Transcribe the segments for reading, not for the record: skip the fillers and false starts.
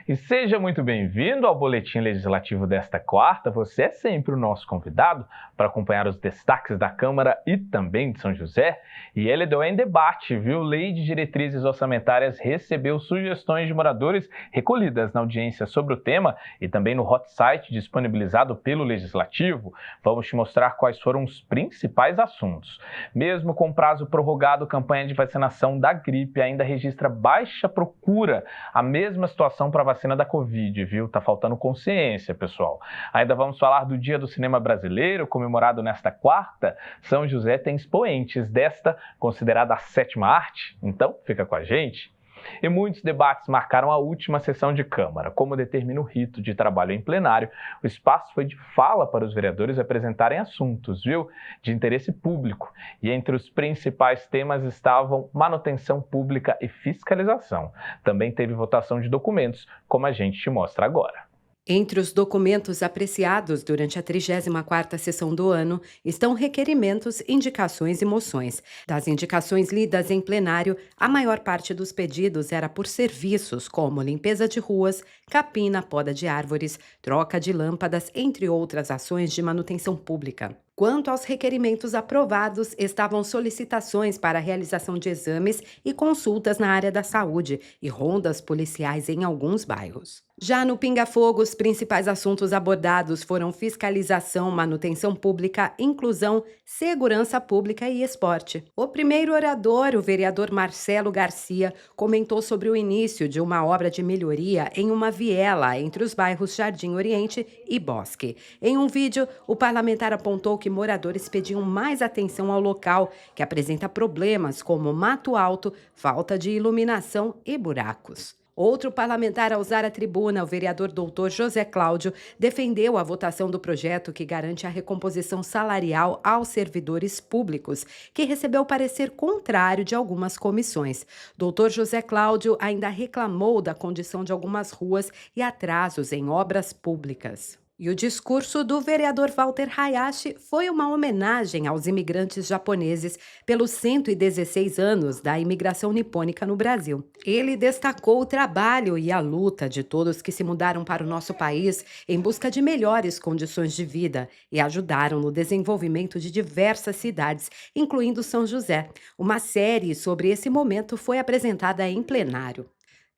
E seja muito bem-vindo ao Boletim Legislativo desta quarta. Você é sempre o nosso convidado para acompanhar os destaques da Câmara e também de São José. E LDO é em debate, viu? Lei de Diretrizes Orçamentárias recebeu sugestões de moradores recolhidas na audiência sobre o tema e também no hot site disponibilizado pelo Legislativo. Vamos te mostrar quais foram os principais assuntos. Mesmo com prazo prorrogado, a campanha de vacinação da gripe ainda registra baixa procura. A mesma situação para a vacina da Covid, viu? Tá faltando consciência, pessoal. Ainda vamos falar do Dia do Cinema Brasileiro, comemorado nesta quarta. São José tem expoentes desta, considerada a sétima arte. Então, fica com a gente. E muitos debates marcaram a última sessão de Câmara. Como determina o rito de trabalho em plenário, o espaço foi de fala para os vereadores apresentarem assuntos, viu? De interesse público. E entre os principais temas estavam manutenção pública e fiscalização. Também teve votação de documentos, como a gente te mostra agora. Entre os documentos apreciados durante a 34ª sessão do ano estão requerimentos, indicações e moções. Das indicações lidas em plenário, a maior parte dos pedidos era por serviços como limpeza de ruas, capina, poda de árvores, troca de lâmpadas, entre outras ações de manutenção pública. Quanto aos requerimentos aprovados, estavam solicitações para a realização de exames e consultas na área da saúde e rondas policiais em alguns bairros. Já no Pinga Fogo, os principais assuntos abordados foram fiscalização, manutenção pública, inclusão, segurança pública e esporte. O primeiro orador, o vereador Marcelo Garcia, comentou sobre o início de uma obra de melhoria em uma viela entre os bairros Jardim Oriente e Bosque. Em um vídeo, o parlamentar apontou que moradores pediam mais atenção ao local, que apresenta problemas como mato alto, falta de iluminação e buracos. Outro parlamentar a usar a tribuna, o vereador Dr. José Cláudio, defendeu a votação do projeto que garante a recomposição salarial aos servidores públicos, que recebeu parecer contrário de algumas comissões. Dr. José Cláudio ainda reclamou da condição de algumas ruas e atrasos em obras públicas. E o discurso do vereador Walter Hayashi foi uma homenagem aos imigrantes japoneses pelos 116 anos da imigração nipônica no Brasil. Ele destacou o trabalho e a luta de todos que se mudaram para o nosso país em busca de melhores condições de vida e ajudaram no desenvolvimento de diversas cidades, incluindo São José. Uma série sobre esse momento foi apresentada em plenário.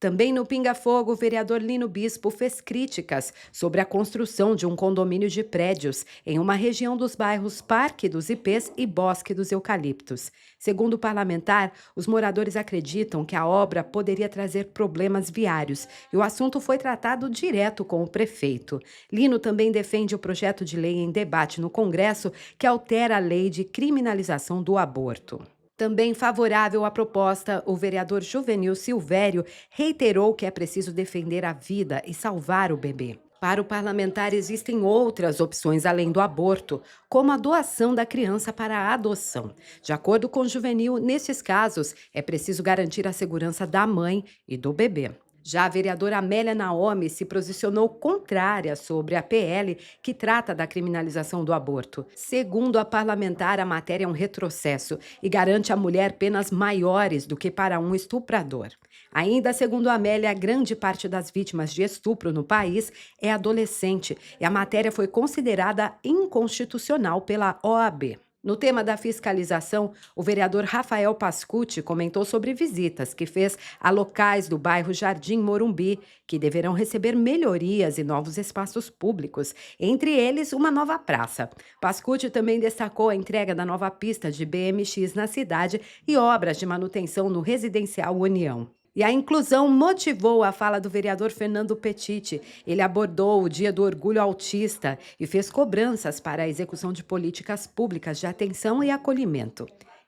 Também no Pinga Fogo, o vereador Lino Bispo fez críticas sobre a construção de um condomínio de prédios em uma região dos bairros Parque dos Ipês e Bosque dos Eucaliptos. Segundo o parlamentar, os moradores acreditam que a obra poderia trazer problemas viários e o assunto foi tratado direto com o prefeito. Lino também defende o projeto de lei em debate no Congresso que altera a lei de criminalização do aborto. Também favorável à proposta, o vereador Juvenil Silvério reiterou que é preciso defender a vida e salvar o bebê. Para o parlamentar, existem outras opções além do aborto, como a doação da criança para a adoção. De acordo com o Juvenil, nesses casos, é preciso garantir a segurança da mãe e do bebê. Já a vereadora Amélia Naomi se posicionou contrária sobre a PL que trata da criminalização do aborto. Segundo a parlamentar, a matéria é um retrocesso e garante à mulher penas maiores do que para um estuprador. Ainda segundo a Amélia, grande parte das vítimas de estupro no país é adolescente e a matéria foi considerada inconstitucional pela OAB. No tema da fiscalização, o vereador Rafael Pascucci comentou sobre visitas que fez a locais do bairro Jardim Morumbi, que deverão receber melhorias e novos espaços públicos, entre eles uma nova praça. Pascucci também destacou a entrega da nova pista de BMX na cidade e obras de manutenção no residencial União. E a inclusão motivou a fala do vereador Fernando Petiti. Ele abordou o Dia do Orgulho Autista e fez cobranças para a execução de políticas públicas de atenção e acolhimento.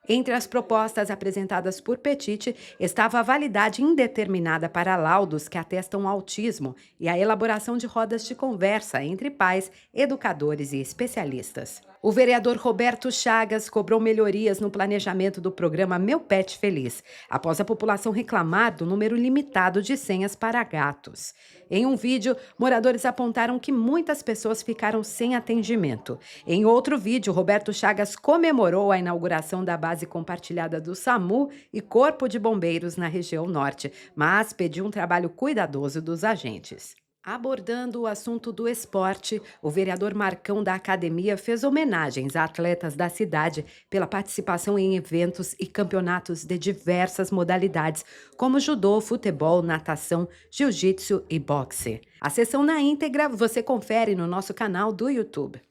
Entre as propostas apresentadas por Petiti estava a validade indeterminada para laudos que atestam autismo e a elaboração de rodas de conversa entre pais, educadores e especialistas. O vereador Roberto Chagas cobrou melhorias no planejamento do programa Meu Pet Feliz, após a população reclamar do número limitado de senhas para gatos. Em um vídeo, moradores apontaram que muitas pessoas ficaram sem atendimento. Em outro vídeo, Roberto Chagas comemorou a inauguração da base base compartilhada do SAMU e Corpo de Bombeiros na região norte, mas pediu um trabalho cuidadoso dos agentes. Abordando o assunto do esporte, o vereador Marcão da Academia fez homenagens a atletas da cidade pela participação em eventos e campeonatos de diversas modalidades, como judô, futebol, natação, jiu-jitsu e boxe. A sessão na íntegra você confere no nosso canal do YouTube.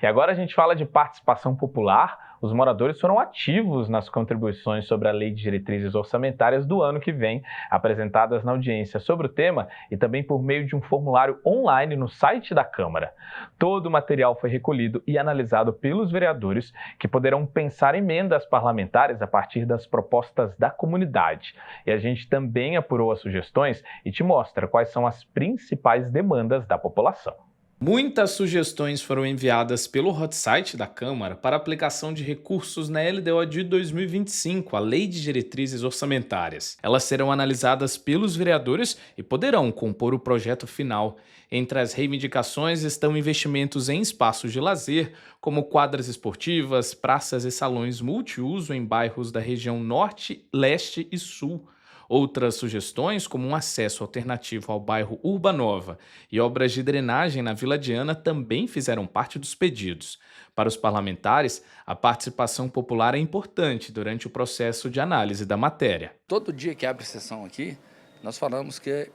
E agora a gente fala de participação popular. Os moradores foram ativos nas contribuições sobre a Lei de Diretrizes Orçamentárias do ano que vem, apresentadas na audiência sobre o tema e também por meio de um formulário online no site da Câmara. Todo o material foi recolhido e analisado pelos vereadores, que poderão pensar emendas parlamentares a partir das propostas da comunidade. E a gente também apurou as sugestões e te mostra quais são as principais demandas da população. Muitas sugestões foram enviadas pelo hot site da Câmara para aplicação de recursos na LDO de 2025, a Lei de Diretrizes Orçamentárias. Elas serão analisadas pelos vereadores e poderão compor o projeto final. Entre as reivindicações estão investimentos em espaços de lazer, como quadras esportivas, praças e salões multiuso em bairros da região Norte, Leste e Sul. Outras sugestões, como um acesso alternativo ao bairro Urbanova e obras de drenagem na Vila Diana, também fizeram parte dos pedidos. Para os parlamentares, a participação popular é importante durante o processo de análise da matéria. Todo dia que abre sessão aqui, nós falamos que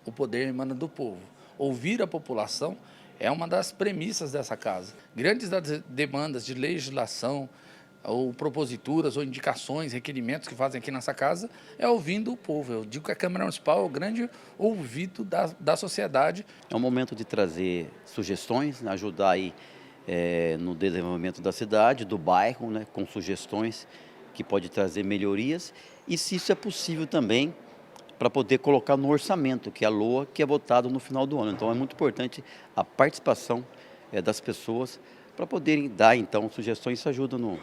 o poder emana do povo. Ouvir a população é uma das premissas dessa casa. Grandes demandas de legislação, ou proposituras, ou indicações, requerimentos que fazem aqui nessa casa, é ouvindo o povo. Eu digo que a Câmara Municipal é o grande ouvido da sociedade. É um momento de trazer sugestões, ajudar aí no desenvolvimento da cidade, do bairro, né, com sugestões que pode trazer melhorias e, se isso é possível também, para poder colocar no orçamento, que é a LOA, que é votado no final do ano. Então é muito importante a participação das pessoas para poderem dar, então, sugestões. Isso ajuda no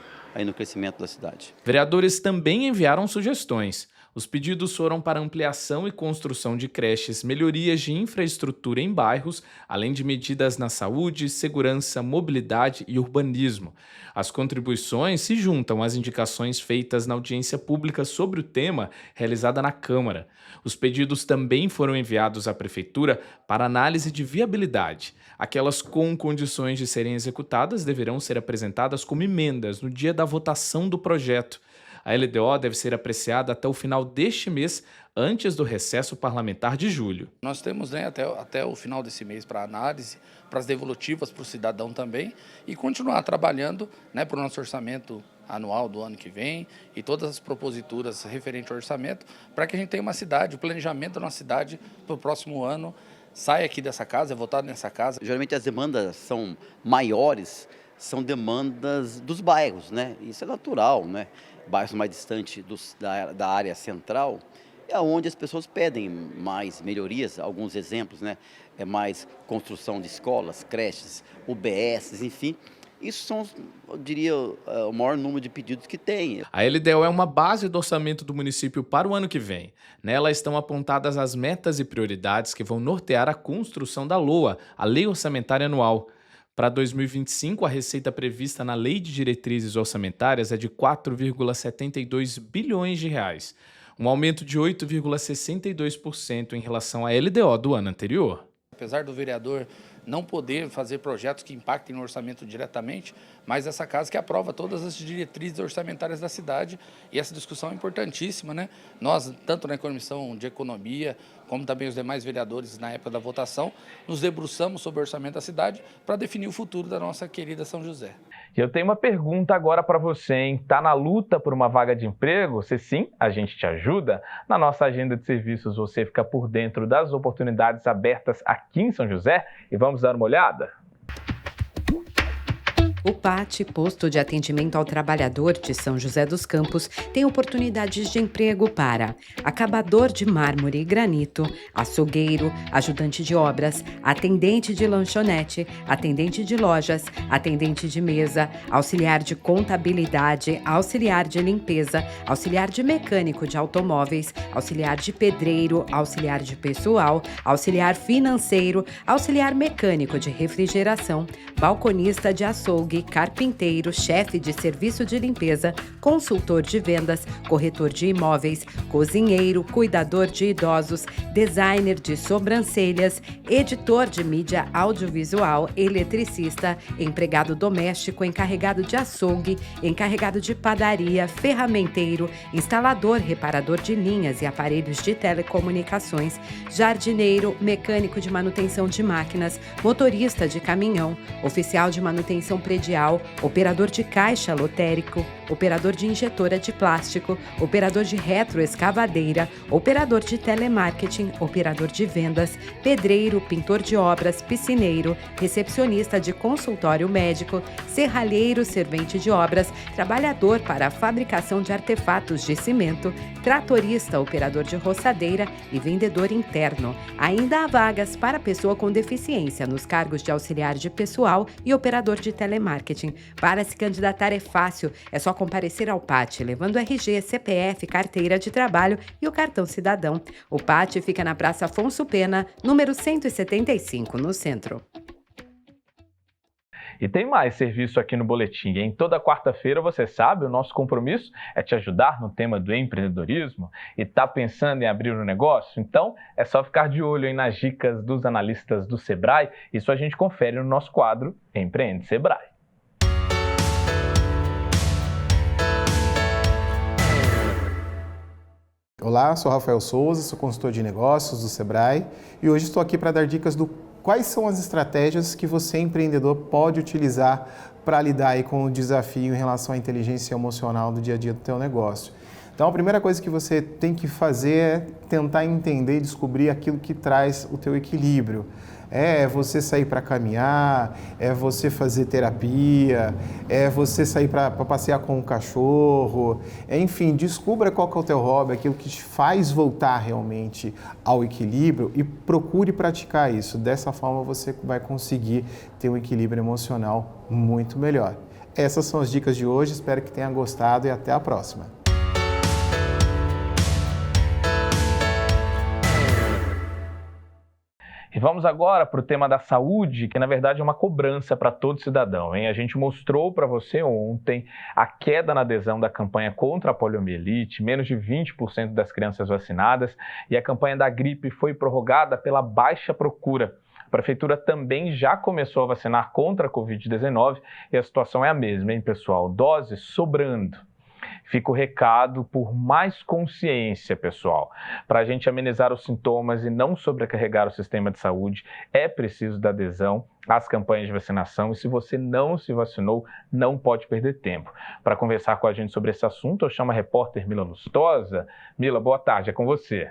crescimento da cidade. Vereadores também enviaram sugestões. Os pedidos foram para ampliação e construção de creches, melhorias de infraestrutura em bairros, além de medidas na saúde, segurança, mobilidade e urbanismo. As contribuições se juntam às indicações feitas na audiência pública sobre o tema realizada na Câmara. Os pedidos também foram enviados à Prefeitura para análise de viabilidade. Aquelas com condições de serem executadas deverão ser apresentadas como emendas no dia da votação do projeto. A LDO deve ser apreciada até o final deste mês, antes do recesso parlamentar de julho. Nós temos, né, até o final desse mês para análise, para as devolutivas para o cidadão também, e continuar trabalhando, né, para o nosso orçamento anual do ano que vem e todas as proposituras referentes ao orçamento, para que a gente tenha uma cidade, o planejamento da nossa cidade para o próximo ano saia aqui dessa casa, é votado nessa casa. Geralmente as demandas são maiores, são demandas dos bairros, né? Isso é natural, né? Bairros mais distantes da área central é onde as pessoas pedem mais melhorias. Alguns exemplos, né? É mais construção de escolas, creches, UBSs, enfim. Isso são, eu diria, o maior número de pedidos que tem. A LDO é uma base do orçamento do município para o ano que vem. Nela estão apontadas as metas e prioridades que vão nortear a construção da LOA, a Lei Orçamentária Anual. Para 2025, a receita prevista na Lei de Diretrizes Orçamentárias é de 4,72 bilhões de reais, um aumento de 8,62% em relação à LDO do ano anterior. Apesar do vereador não poder fazer projetos que impactem no orçamento diretamente, mas essa casa que aprova todas as diretrizes orçamentárias da cidade, e essa discussão é importantíssima, né? Nós, tanto na Comissão de Economia, como também os demais vereadores na época da votação, nos debruçamos sobre o orçamento da cidade para definir o futuro da nossa querida São José. E eu tenho uma pergunta agora para você, hein? Tá na luta por uma vaga de emprego? Se sim, a gente te ajuda. Na nossa agenda de serviços você fica por dentro das oportunidades abertas aqui em São José e vamos dar uma olhada? O PAT, Posto de Atendimento ao Trabalhador de São José dos Campos, tem oportunidades de emprego para acabador de mármore e granito, açougueiro, ajudante de obras, atendente de lanchonete, atendente de lojas, atendente de mesa, auxiliar de contabilidade, auxiliar de limpeza, auxiliar de mecânico de automóveis, auxiliar de pedreiro, auxiliar de pessoal, auxiliar financeiro, auxiliar mecânico de refrigeração, balconista de açougue, açougue, carpinteiro, chefe de serviço de limpeza, consultor de vendas, corretor de imóveis, cozinheiro, cuidador de idosos, designer de sobrancelhas, editor de mídia audiovisual, eletricista, empregado doméstico, encarregado de açougue, encarregado de padaria, ferramenteiro, instalador, reparador de linhas e aparelhos de telecomunicações, jardineiro, mecânico de manutenção de máquinas, motorista de caminhão, oficial de manutenção predial, operador de caixa lotérico, operador de injetora de plástico, operador de retroescavadeira, operador de telemarketing, operador de vendas, pedreiro, pintor de obras, piscineiro, recepcionista de consultório médico, serralheiro, servente de obras, trabalhador para a fabricação de artefatos de cimento, tratorista, operador de roçadeira e vendedor interno. Ainda há vagas para pessoa com deficiência nos cargos de auxiliar de pessoal e operador de telemarketing. Para se candidatar é fácil, é só comparecer ao PAT, levando RG, CPF, carteira de trabalho e o cartão cidadão. O PAT fica na Praça Afonso Pena, número 175, no centro. E tem mais serviço aqui no Boletim. Em toda quarta-feira, você sabe, o nosso compromisso é te ajudar no tema do empreendedorismo e tá pensando em abrir um negócio? Então, é só ficar de olho aí nas dicas dos analistas do Sebrae. Isso a gente confere no nosso quadro Empreende Sebrae. Olá, sou Rafael Souza, sou consultor de negócios do Sebrae e hoje estou aqui para dar dicas do quais são as estratégias que você, empreendedor, pode utilizar para lidar aí com o desafio em relação à inteligência emocional do dia a dia do teu negócio. Então, a primeira coisa que você tem que fazer é tentar entender e descobrir aquilo que traz o teu equilíbrio. É você sair para caminhar, é você fazer terapia, é você sair para passear com o cachorro, enfim, descubra qual que é o teu hobby, aquilo que te faz voltar realmente ao equilíbrio e procure praticar isso. Dessa forma você vai conseguir ter um equilíbrio emocional muito melhor. Essas são as dicas de hoje, espero que tenha gostado e até a próxima. E vamos agora para o tema da saúde, que na verdade é uma cobrança para todo cidadão, hein? A gente mostrou para você ontem a queda na adesão da campanha contra a poliomielite, menos de 20% das crianças vacinadas, e a campanha da gripe foi prorrogada pela baixa procura. A Prefeitura também já começou a vacinar contra a Covid-19 e a situação é a mesma, hein, pessoal? Doses sobrando. Fica o recado por mais consciência, pessoal. Para a gente amenizar os sintomas e não sobrecarregar o sistema de saúde, é preciso da adesão às campanhas de vacinação e se você não se vacinou, não pode perder tempo. Para conversar com a gente sobre esse assunto, eu chamo a repórter Mila Lustosa. Mila, boa tarde, é com você.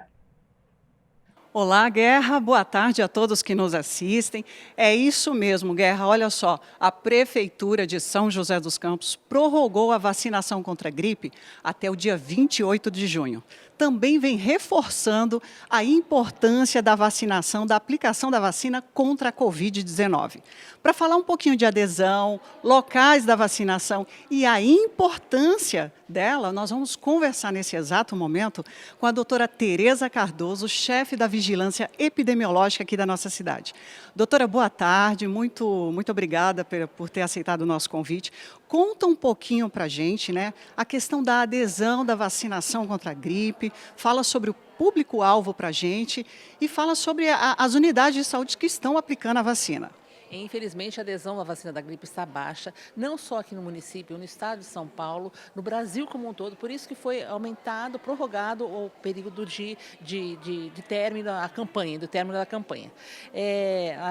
Olá, Guerra. Boa tarde a todos que nos assistem. É isso mesmo, Guerra. Olha só, a Prefeitura de São José dos Campos prorrogou a vacinação contra a gripe até o dia 28 de junho. Também vem reforçando a importância da vacinação, da aplicação da vacina contra a Covid-19. Para falar um pouquinho de adesão, locais da vacinação e a importância dela, nós vamos conversar nesse exato momento com a doutora Tereza Cardoso, chefe da Vigilância Epidemiológica aqui da nossa cidade. Doutora, boa tarde, muito obrigada por ter aceitado o nosso convite. Conta um pouquinho para a gente, né, a questão da adesão da vacinação contra a gripe, fala sobre o público-alvo para a gente e fala sobre as unidades de saúde que estão aplicando a vacina. Infelizmente, a adesão à vacina da gripe está baixa, não só aqui no município, no estado de São Paulo, no Brasil como um todo. Por isso que foi aumentado, prorrogado o período de término da campanha, do término da campanha.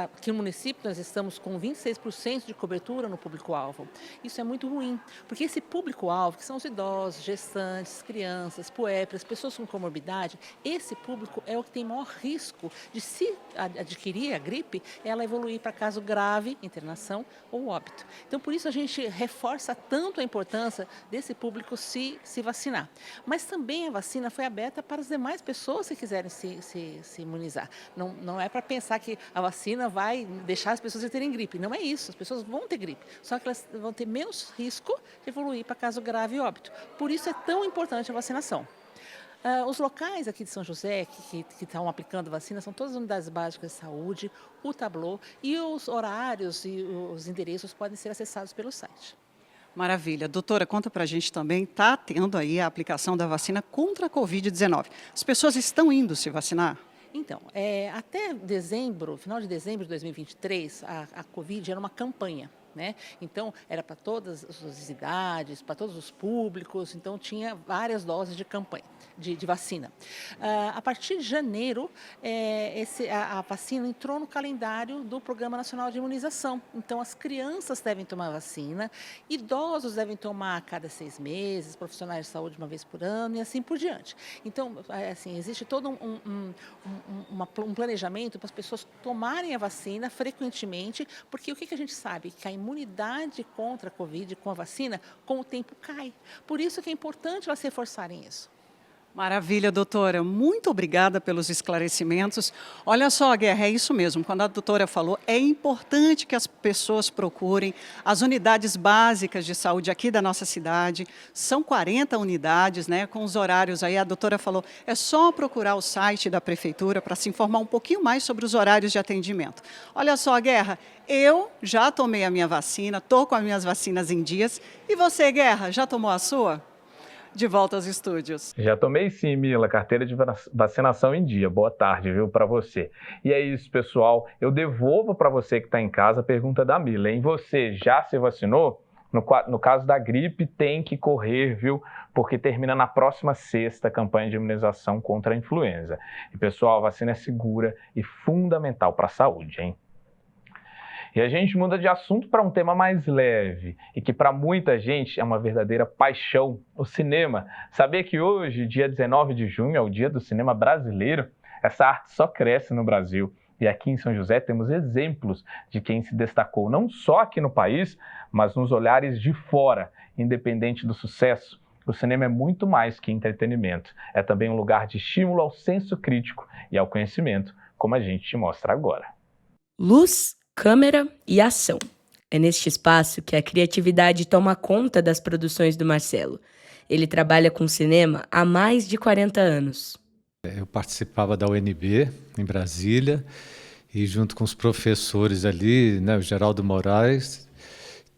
Aqui no município, nós estamos com 26% de cobertura no público-alvo. Isso é muito ruim, porque esse público-alvo, que são os idosos, gestantes, crianças, puérperas, pessoas com comorbidade, esse público é o que tem maior risco de, se adquirir a gripe, ela evoluir para caso grave, internação ou óbito. Então, por isso a gente reforça tanto a importância desse público se vacinar. Mas também a vacina foi aberta para as demais pessoas que quiserem se imunizar. Não é para pensar que a vacina vai deixar as pessoas terem gripe. Não é isso. As pessoas vão ter gripe, só que elas vão ter menos risco de evoluir para caso grave e óbito. Por isso é tão importante a vacinação. Os locais aqui de São José que estão aplicando vacina são todas as unidades básicas de saúde, o Tableau, e os horários e os endereços podem ser acessados pelo site. Maravilha. Doutora, conta pra gente também, está tendo aí a aplicação da vacina contra a Covid-19. As pessoas estão indo se vacinar? Então, até dezembro, final de dezembro de 2023, a Covid era uma campanha. Né? Então, era para todas as idades, para todos os públicos, então tinha várias doses de campanha, de vacina. A partir de janeiro, a vacina entrou no calendário do Programa Nacional de Imunização. Então, as crianças devem tomar vacina, idosos devem tomar a cada 6 meses, profissionais de saúde uma vez por ano e assim por diante. Então, assim, existe todo um planejamento para as pessoas tomarem a vacina frequentemente, porque o que a gente sabe? Que a imunidade contra a Covid com a vacina, com o tempo cai. Por isso que é importante elas reforçarem isso. Maravilha, doutora. Muito obrigada pelos esclarecimentos. Olha só, Guerra, é isso mesmo. Quando a doutora falou, é importante que as pessoas procurem as unidades básicas de saúde aqui da nossa cidade. São 40 unidades, né, com os horários aí. A doutora falou, é só procurar o site da prefeitura para se informar um pouquinho mais sobre os horários de atendimento. Olha só, Guerra, eu já tomei a minha vacina, estou com as minhas vacinas em dias. E você, Guerra, já tomou a sua? De volta aos estúdios. Já tomei sim, Mila, carteira de vacinação em dia. Boa tarde, viu, para você. E é isso, pessoal. Eu devolvo para você que está em casa a pergunta da Mila, hein? Você já se vacinou? No caso da gripe, tem que correr, viu? Porque termina na próxima sexta a campanha de imunização contra a influenza. E, pessoal, a vacina é segura e fundamental para a saúde, hein? E a gente muda de assunto para um tema mais leve e que para muita gente é uma verdadeira paixão, o cinema. Sabia que hoje, dia 19 de junho, é o dia do cinema brasileiro? Essa arte só cresce no Brasil. E aqui em São José temos exemplos de quem se destacou não só aqui no país, mas nos olhares de fora. Independente do sucesso, o cinema é muito mais que entretenimento. É também um lugar de estímulo ao senso crítico e ao conhecimento, como a gente te mostra agora. Luz, câmera e ação. É neste espaço que a criatividade toma conta das produções do Marcelo. Ele trabalha com cinema há mais de 40 anos. Eu participava da UNB, em Brasília, e junto com os professores ali, né, o Geraldo Moraes,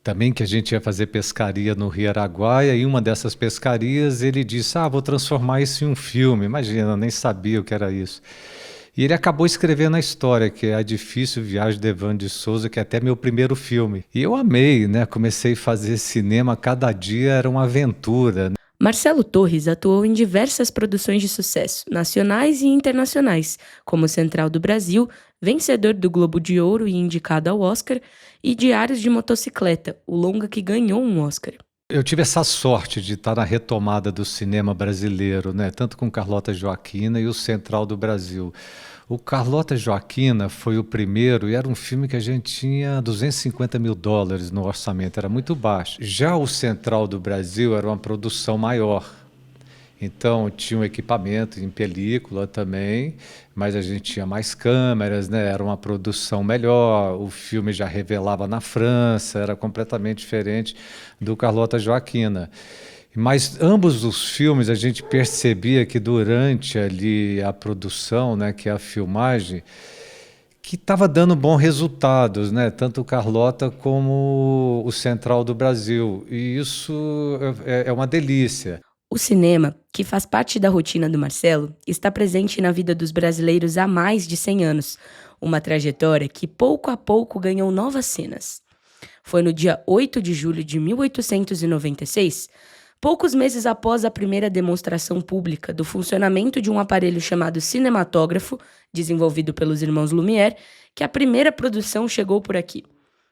também que a gente ia fazer pescaria no Rio Araguaia, e uma dessas pescarias ele disse, vou transformar isso em um filme. Imagina, eu nem sabia o que era isso. E ele acabou escrevendo a história, que é A Difícil Viagem de Evandro de Souza, que é até meu primeiro filme. E eu amei, né? Comecei a fazer cinema, cada dia era uma aventura. Marcelo Torres atuou em diversas produções de sucesso, nacionais e internacionais, como Central do Brasil, vencedor do Globo de Ouro e indicado ao Oscar, e Diários de Motocicleta, o longa que ganhou um Oscar. Eu tive essa sorte de estar na retomada do cinema brasileiro, né? Tanto com Carlota Joaquina e o Central do Brasil. O Carlota Joaquina foi o primeiro e era um filme que a gente tinha $250 mil no orçamento, era muito baixo. Já o Central do Brasil era uma produção maior. Então tinha um equipamento em película também, mas a gente tinha mais câmeras, né? Era uma produção melhor, o filme já revelava na França, era completamente diferente do Carlota Joaquina. Mas ambos os filmes a gente percebia que durante ali a produção, né, que é a filmagem, que estava dando bons resultados, né? Tanto o Carlota como o Central do Brasil. E isso é uma delícia. O cinema, que faz parte da rotina do Marcelo, está presente na vida dos brasileiros há mais de 100 anos, uma trajetória que pouco a pouco ganhou novas cenas. Foi no dia 8 de julho de 1896, poucos meses após a primeira demonstração pública do funcionamento de um aparelho chamado cinematógrafo, desenvolvido pelos irmãos Lumière, que a primeira produção chegou por aqui.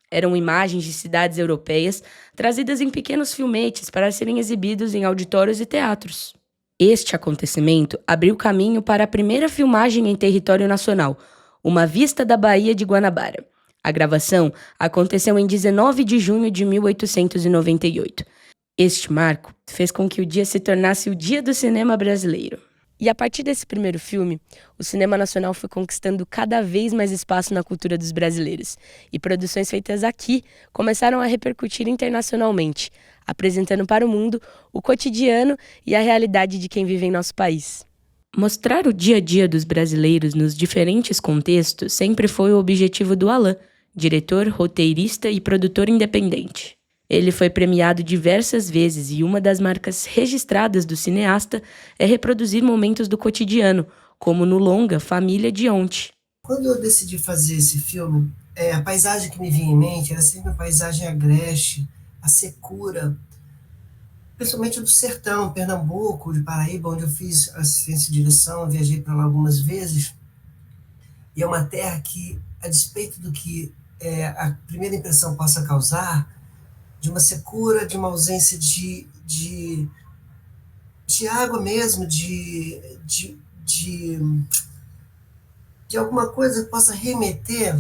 Eram imagens de cidades europeias trazidas em pequenos filmetes para serem exibidos em auditórios e teatros. Este acontecimento abriu caminho para a primeira filmagem em território nacional, Uma Vista da Baía de Guanabara. A gravação aconteceu em 19 de junho de 1898. Este marco fez com que o dia se tornasse o Dia do Cinema Brasileiro. E a partir desse primeiro filme, o cinema nacional foi conquistando cada vez mais espaço na cultura dos brasileiros. E produções feitas aqui começaram a repercutir internacionalmente, apresentando para o mundo o cotidiano e a realidade de quem vive em nosso país. Mostrar o dia a dia dos brasileiros nos diferentes contextos sempre foi o objetivo do Alan, diretor, roteirista e produtor independente. Ele foi premiado diversas vezes e uma das marcas registradas do cineasta é reproduzir momentos do cotidiano, como no longa Família de Ontem. Quando eu decidi fazer esse filme, a paisagem que me vinha em mente era sempre a paisagem agreste, a secura, principalmente do sertão, Pernambuco, de Paraíba, onde eu fiz assistência e direção, viajei para lá algumas vezes. E é uma terra que, a despeito do que a primeira impressão possa causar, de uma secura, de uma ausência de água mesmo, de alguma coisa que possa remeter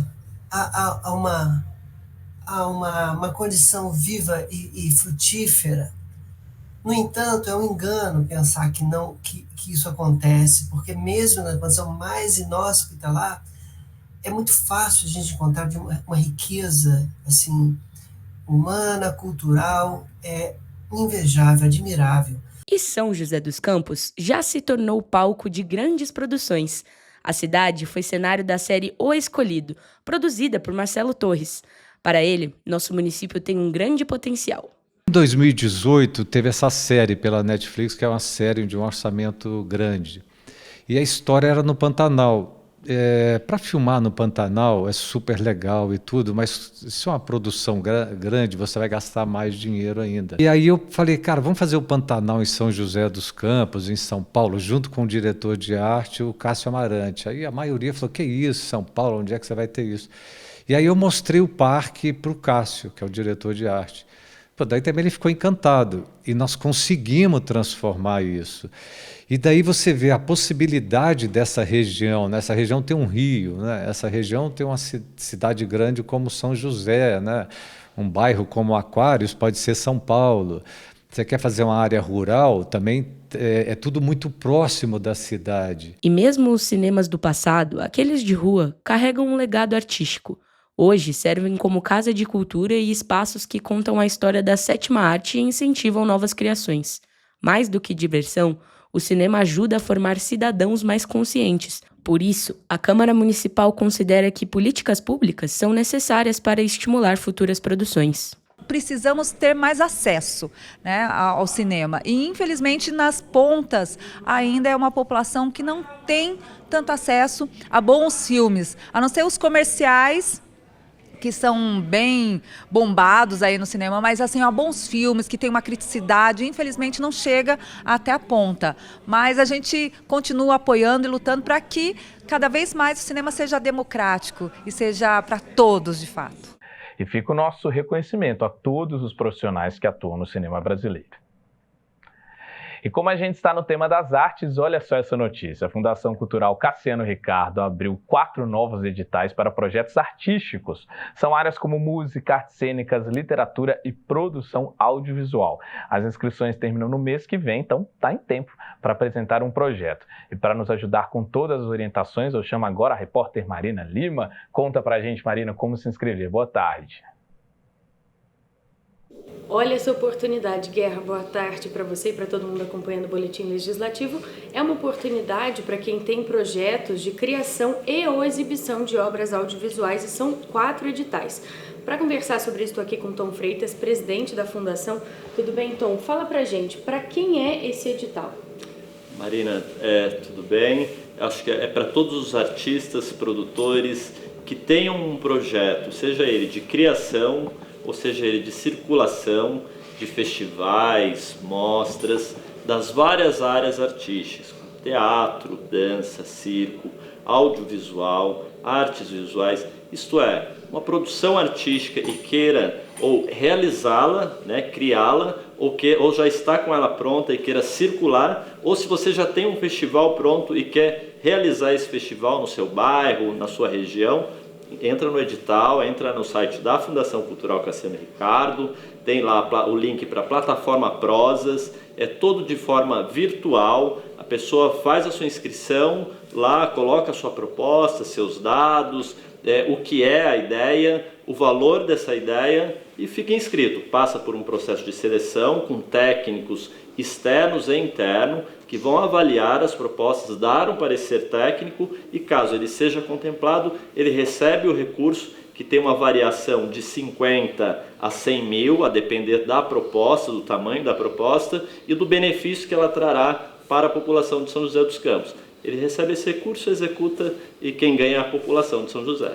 a uma condição viva e frutífera. No entanto, é um engano pensar que isso acontece, porque mesmo na condição mais inóspita lá, é muito fácil a gente encontrar uma riqueza assim, humana, cultural, invejável, admirável. E São José dos Campos já se tornou palco de grandes produções. A cidade foi cenário da série O Escolhido, produzida por Marcelo Torres. Para ele, nosso município tem um grande potencial. Em 2018, teve essa série pela Netflix, que é uma série de um orçamento grande. E a história era no Pantanal. Para filmar no Pantanal é super legal e tudo, mas se é uma produção grande, você vai gastar mais dinheiro ainda. E aí eu falei, cara, vamos fazer o Pantanal em São José dos Campos, em São Paulo, junto com o diretor de arte, o Cássio Amarante. Aí a maioria falou, que isso, São Paulo, onde é que você vai ter isso? E aí eu mostrei o parque para o Cássio, que é o diretor de arte. Pô, daí também ele ficou encantado, e nós conseguimos transformar isso. E daí você vê a possibilidade dessa região, né? Essa região tem um rio, né? Essa região tem uma cidade grande como São José, né? Um bairro como Aquários pode ser São Paulo. Você quer fazer uma área rural, também é tudo muito próximo da cidade. E mesmo os cinemas do passado, aqueles de rua, carregam um legado artístico. Hoje servem como casa de cultura e espaços que contam a história da sétima arte e incentivam novas criações. Mais do que diversão, o cinema ajuda a formar cidadãos mais conscientes. Por isso, a Câmara Municipal considera que políticas públicas são necessárias para estimular futuras produções. Precisamos ter mais acesso, né, ao cinema. E, infelizmente, nas pontas ainda é uma população que não tem tanto acesso a bons filmes, a não ser os comerciais, que são bem bombados aí no cinema, mas assim, há bons filmes que têm uma criticidade, infelizmente não chega até a ponta. Mas a gente continua apoiando e lutando para que cada vez mais o cinema seja democrático e seja para todos, de fato. E fica o nosso reconhecimento a todos os profissionais que atuam no cinema brasileiro. E como a gente está no tema das artes, olha só essa notícia. A Fundação Cultural Cassiano Ricardo abriu 4 novos editais para projetos artísticos. São áreas como música, artes cênicas, literatura e produção audiovisual. As inscrições terminam no mês que vem, então está em tempo para apresentar um projeto. E para nos ajudar com todas as orientações, eu chamo agora a repórter Marina Lima. Conta pra gente, Marina, como se inscrever. Boa tarde. Olha essa oportunidade, Guerra. Boa tarde para você e para todo mundo acompanhando o Boletim Legislativo. É uma oportunidade para quem tem projetos de criação e ou exibição de obras audiovisuais e são 4 editais. Para conversar sobre isso, estou aqui com Tom Freitas, presidente da Fundação. Tudo bem, Tom? Fala pra gente, para quem é esse edital? Marina, tudo bem? Acho que é para todos os artistas, produtores que tenham um projeto, seja ele de criação, ou seja ele de circulação, de festivais, mostras, das várias áreas artísticas, teatro, dança, circo, audiovisual, artes visuais, isto é, uma produção artística e queira ou realizá-la, né, criá-la, ou já está com ela pronta e queira circular, ou se você já tem um festival pronto e quer realizar esse festival no seu bairro, na sua região, entra no edital, entra no site da Fundação Cultural Cassiano Ricardo, tem lá o link para a plataforma Prosas, é todo de forma virtual, a pessoa faz a sua inscrição lá, coloca a sua proposta, seus dados, o que é a ideia, o valor dessa ideia e fica inscrito. Passa por um processo de seleção com técnicos externos e internos que vão avaliar as propostas, dar um parecer técnico e, caso ele seja contemplado, ele recebe o recurso que tem uma variação de 50 a 100 mil, a depender da proposta, do tamanho da proposta e do benefício que ela trará para a população de São José dos Campos. Ele recebe esse recurso, executa e quem ganha é a população de São José.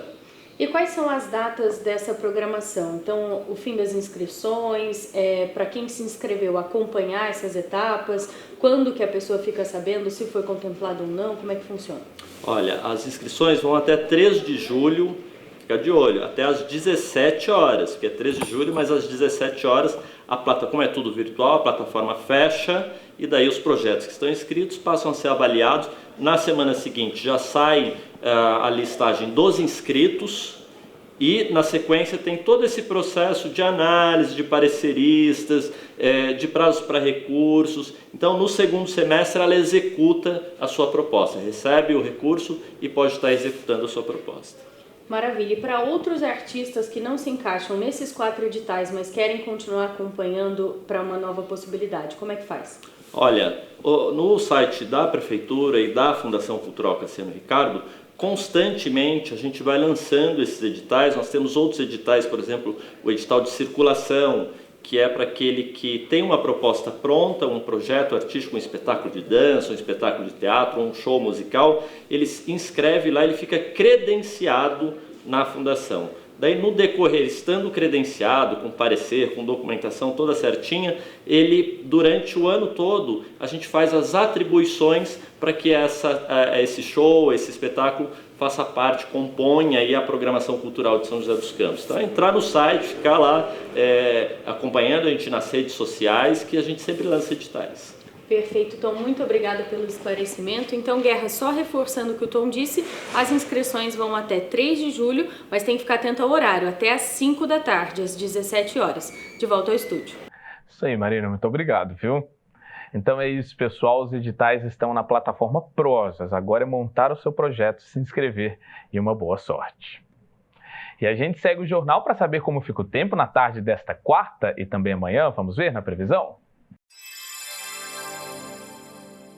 E quais são as datas dessa programação? Então, o fim das inscrições, para quem se inscreveu, acompanhar essas etapas, quando que a pessoa fica sabendo se foi contemplado ou não, como é que funciona? Olha, as inscrições vão até 3 de julho, fica de olho, até às 17 horas, porque é 3 de julho, mas às 17 horas, como é tudo virtual, a plataforma fecha e daí os projetos que estão inscritos passam a ser avaliados. Na semana seguinte já sai a listagem dos inscritos e na sequência tem todo esse processo de análise, de pareceristas, de prazos para recursos. Então no segundo semestre ela executa a sua proposta, recebe o recurso e pode estar executando a sua proposta. Maravilha. E para outros artistas que não se encaixam nesses 4 editais, mas querem continuar acompanhando para uma nova possibilidade, como é que faz? Olha, no site da Prefeitura e da Fundação Cultural Cassiano Ricardo, constantemente a gente vai lançando esses editais. Nós temos outros editais, por exemplo, o edital de circulação, que é para aquele que tem uma proposta pronta, um projeto artístico, um espetáculo de dança, um espetáculo de teatro, um show musical, ele se inscreve lá, ele fica credenciado na Fundação. Daí, no decorrer, estando credenciado, com parecer, com documentação toda certinha, ele, durante o ano todo, a gente faz as atribuições para que esse show, esse espetáculo, faça parte, componha aí a programação cultural de São José dos Campos. Então, entrar no site, ficar lá acompanhando a gente nas redes sociais, que a gente sempre lança editais. Perfeito, Tom, muito obrigada pelo esclarecimento. Então, Guerra, só reforçando o que o Tom disse, as inscrições vão até 3 de julho, mas tem que ficar atento ao horário, até às 5 da tarde, às 17 horas. De volta ao estúdio. Isso aí, Marina, muito obrigado, viu? Então é isso, pessoal, os editais estão na plataforma Prosas. Agora é montar o seu projeto, se inscrever e uma boa sorte. E a gente segue o jornal para saber como fica o tempo na tarde desta quarta e também amanhã. Vamos ver na previsão?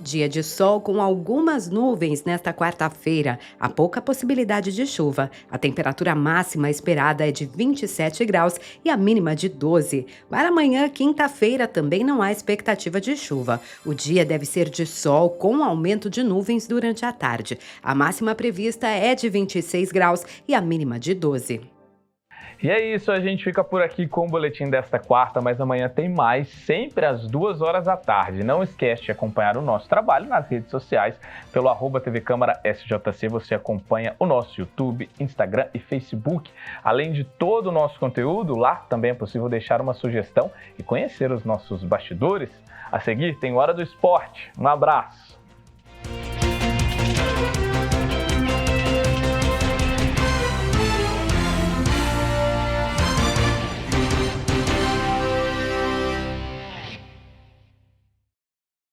Dia de sol com algumas nuvens nesta quarta-feira. Há pouca possibilidade de chuva. A temperatura máxima esperada é de 27 graus e a mínima de 12. Para amanhã, quinta-feira, também não há expectativa de chuva. O dia deve ser de sol com aumento de nuvens durante a tarde. A máxima prevista é de 26 graus e a mínima de 12. E é isso, a gente fica por aqui com o boletim desta quarta, mas amanhã tem mais, sempre às 2 horas da tarde. Não esquece de acompanhar o nosso trabalho nas redes sociais, pelo @TV Câmara SJC, você acompanha o nosso YouTube, Instagram e Facebook. Além de todo o nosso conteúdo, lá também é possível deixar uma sugestão e conhecer os nossos bastidores. A seguir tem Hora do Esporte. Um abraço!